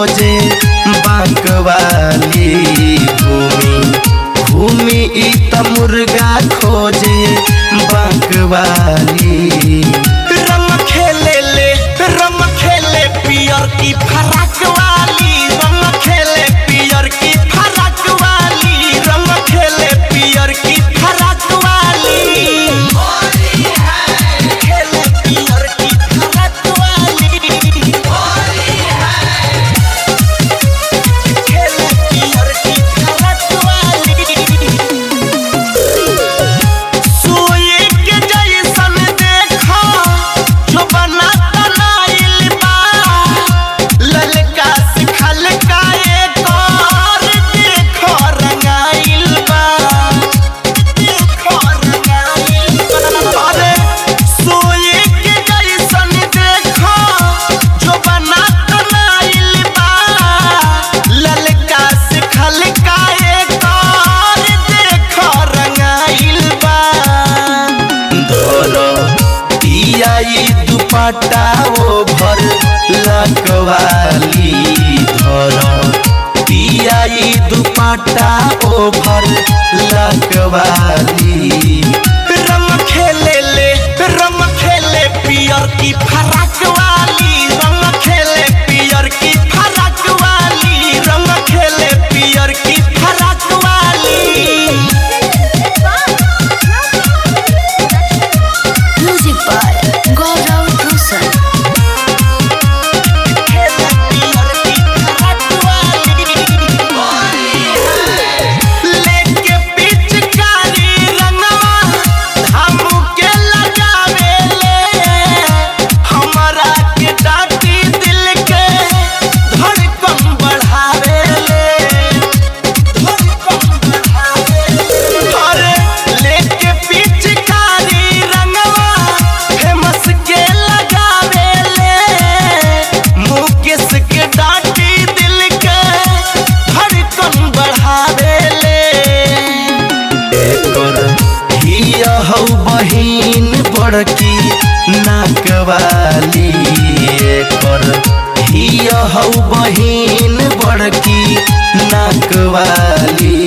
खोजे बांकवाली घूमी घूमी ई त मुर्गा खोजे बांकवाली। रंग खेले पियर की फराक वाली, रंग खेले पियर की फराक वाली, रंग खेले पियर की फराक वाली। खेले पियर की फराक वाली, खेले पियर की फराक वाली। सोए के जैसन देखा जो बना तनाइल बा, ललका से खलका एक और देखो रंगाइल बा, देखो रंगाइल बा। अरे सोए के जैसन देखा जो बना तनाइल बा, ललका से खलका एक और देखो रंगाइल बा। धरो ई दुपट्टा ओभर लकवाली, धरो ई दुपट्टा ओभर लकवाली। रंग खेले पियर की फराक वाली, रंग खेले पियर की फराक वाली, रंग खेले पियर की फराक वाली। Music by Gaurav Rosal. खेले पियर की फराक वाली। लेके पिचकारी रंगवा हमू के लगावेले, हमरा के डांटी दिल के धड़कन बढ़ावेले, धड़कन बढ़ावेले। अरे लेके पिचकारी रंगवा फेमस के लगावेले, मुकेश के डांटी दिल के धड़कन बढ़ावेले। एकर हिया हौ बहिन बड़की नाकवाली, एकर हिया हौ बहिन बड़की नाकवाली।